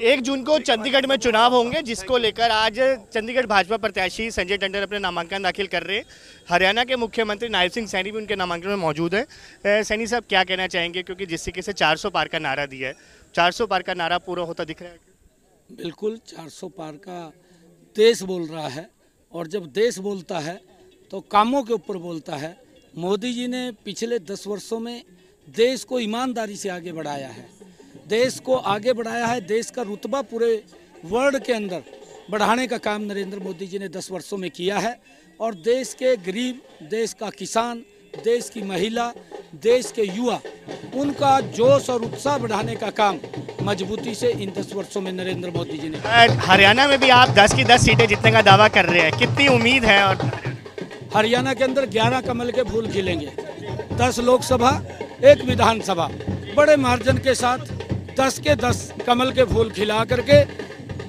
1 जून को चंडीगढ़ में चुनाव होंगे, जिसको लेकर आज चंडीगढ़ भाजपा प्रत्याशी संजय टंडन अपने नामांकन दाखिल कर रहे हैं। हरियाणा के मुख्यमंत्री नायब सिंह सैनी भी उनके नामांकन में मौजूद है। सैनी साहब क्या कहना चाहेंगे, क्योंकि जिस तरीके से 400 पार का नारा दिया है, 400 पार का नारा पूरा होता दिख रहा है? बिल्कुल 400 पार का देश बोल रहा है, और जब देश बोलता है तो कामों के ऊपर बोलता है। मोदी जी ने पिछले 10 वर्षों में देश को ईमानदारी से आगे बढ़ाया है, देश को आगे बढ़ाया है। देश का रुतबा पूरे वर्ल्ड के अंदर बढ़ाने का काम नरेंद्र मोदी जी ने 10 वर्षों में किया है, और देश के गरीब, देश का किसान, देश की महिला, देश के युवा, उनका जोश और उत्साह बढ़ाने का काम मजबूती से इन 10 वर्षों में नरेंद्र मोदी जी ने। हरियाणा में भी आप 10 की 10 सीटें जीतने का दावा कर रहे हैं, कितनी उम्मीद है? और हरियाणा के अंदर 11 कमल के फूल खिलेंगे, 10 लोकसभा, 1 विधानसभा, बड़े मार्जिन के साथ 10 के 10 कमल के फूल खिला करके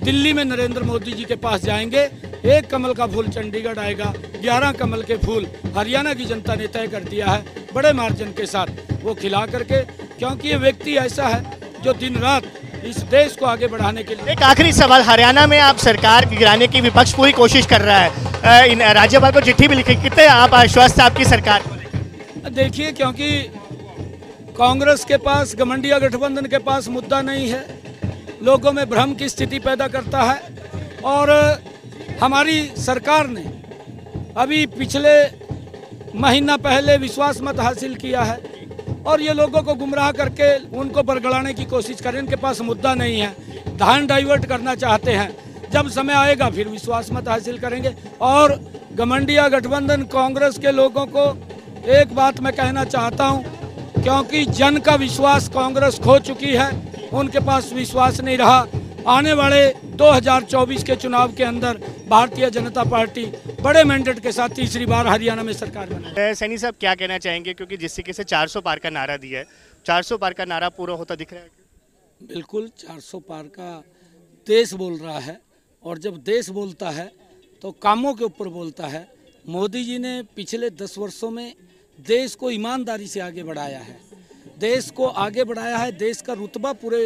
दिल्ली में नरेंद्र मोदी जी के पास जाएंगे। 1 कमल का फूल चंडीगढ़ आएगा, 11 कमल के फूल हरियाणा की जनता ने तय कर दिया है, बड़े मार्जिन के साथ वो खिला करके, क्योंकि ये व्यक्ति ऐसा है जो दिन रात इस देश को आगे बढ़ाने के लिए। एक आखिरी सवाल, हरियाणा में आप सरकार गिराने की विपक्ष पूरी कोशिश कर रहा है, इन राज्यपाल को चिट्ठी भी लिखी, कितने आप आश्वस्त आपकी सरकार को? देखिए, क्योंकि कांग्रेस के पास, गठबंधन गठबंधन के पास मुद्दा नहीं है, लोगों में भ्रम की स्थिति पैदा करता है, और हमारी सरकार ने अभी पिछले महीना पहले विश्वास मत हासिल किया है, और ये लोगों को गुमराह करके उनको बरगलाने की कोशिश करें। इनके पास मुद्दा नहीं है, ध्यान डाइवर्ट करना चाहते हैं। जब समय आएगा फिर विश्वास मत हासिल करेंगे। और गठबंधन कांग्रेस के लोगों को एक बात मैं कहना चाहता हूं, क्योंकि जन का विश्वास कांग्रेस खो चुकी है, उनके पास विश्वास नहीं रहा। आने वाले 2024 के चुनाव के अंदर भारतीय जनता पार्टी बड़े मैंडेट के साथ तीसरी बार हरियाणा में सरकार बनाए। सैनी साहब क्या कहना चाहेंगे, क्योंकि जिस तरीके से 400 पार का नारा दिया है, 400 पार का नारा पूरा होता दिख रहा है? बिल्कुल 400 पार का देश बोल रहा है, और जब देश बोलता है तो कामों के ऊपर बोलता है। मोदी जी ने पिछले 10 वर्षों में देश को ईमानदारी से आगे बढ़ाया है, देश को आगे बढ़ाया है। देश का रुतबा पूरे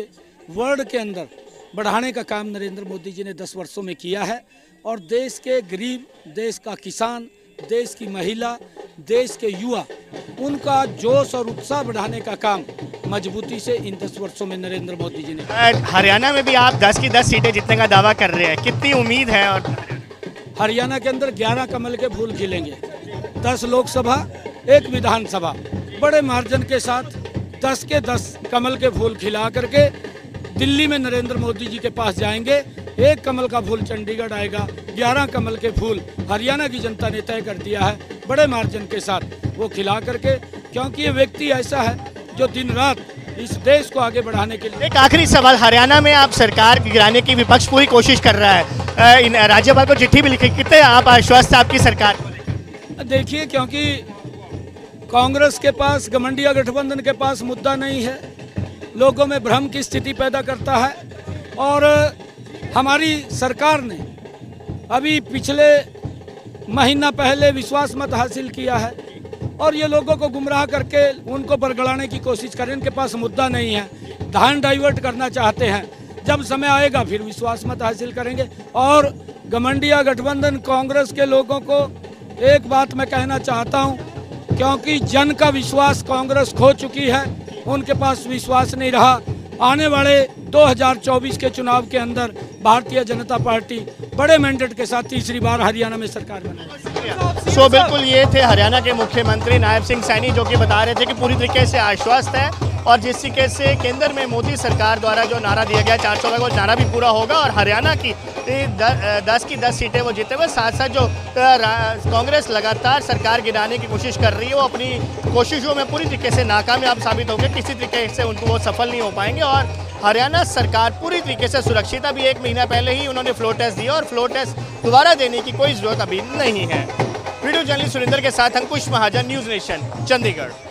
वर्ल्ड के अंदर बढ़ाने का काम नरेंद्र मोदी जी ने 10 वर्षों में किया है, और देश के गरीब, देश का किसान, देश की महिला, देश के युवा, उनका जोश और उत्साह बढ़ाने का काम मजबूती से इन 10 वर्षों में नरेंद्र मोदी जी ने। हरियाणा में भी आप 10 की 10 सीटें जीतने का दावा कर रहे हैं, कितनी उम्मीद है? और हरियाणा के अंदर 11 कमल के फूल खिलेंगे, 10 लोकसभा, 1 विधानसभा, बड़े मार्जिन के साथ 10 के 10 कमल के फूल खिला करके दिल्ली में नरेंद्र मोदी जी के पास जाएंगे। 1 कमल का फूल चंडीगढ़ आएगा, 11 कमल के फूल हरियाणा की जनता ने तय कर दिया है, बड़े मार्जिन के साथ वो खिला करके, क्योंकि ये व्यक्ति ऐसा है जो दिन रात इस देश को आगे बढ़ाने के लिए। एक आखिरी सवाल, हरियाणा में आप सरकार गिराने की विपक्ष पूरी कोशिश कर रहा है, इन राज्यपाल को चिट्ठी भी लिखी, कितने आप आश्वस्त आपकी सरकार को? देखिए, क्योंकि कांग्रेस के पास, गठबंधन के पास मुद्दा नहीं है, लोगों में भ्रम की स्थिति पैदा करता है, और हमारी सरकार ने अभी पिछले महीना पहले विश्वास मत हासिल किया है, और ये लोगों को गुमराह करके उनको बरगलाने की कोशिश करें। इनके पास मुद्दा नहीं है, ध्यान डाइवर्ट करना चाहते हैं। जब समय आएगा फिर विश्वास मत हासिल करेंगे। और गठबंधन कांग्रेस के लोगों को एक बात मैं कहना चाहता हूं, क्योंकि जन का विश्वास कांग्रेस खो चुकी है, उनके पास विश्वास नहीं रहा। आने वाले 2024 के चुनाव के अंदर भारतीय जनता पार्टी बड़े मैंडेट के साथ तीसरी बार हरियाणा में सरकार बनाए। सो बिल्कुल ये थे हरियाणा के मुख्यमंत्री नायब सिंह सैनी, जो कि बता रहे थे कि पूरी तरीके से आश्वस्त है, और जिस तरीके से केंद्र में मोदी सरकार द्वारा जो नारा दिया गया 400 का, वो नारा भी पूरा होगा, और हरियाणा की 10 की 10 सीटें वो जीते हुए। साथ साथ जो कांग्रेस लगातार सरकार गिराने की कोशिश कर रही है, वो अपनी कोशिशों में पूरी तरीके से नाकामयाब साबित होंगे, किसी तरीके से उनको वो सफल नहीं हो पाएंगे। और हरियाणा सरकार पूरी तरीके से सुरक्षित, अभी 1 महीना पहले ही उन्होंने फ्लोर टेस्ट दिया, और फ्लोर टेस्ट दोबारा देने की कोई जरूरत अभी नहीं है। वीडियो जर्नलिस्ट सुरेंद्र के साथ अंकुश महाजन, न्यूज़ नेशन, चंडीगढ़।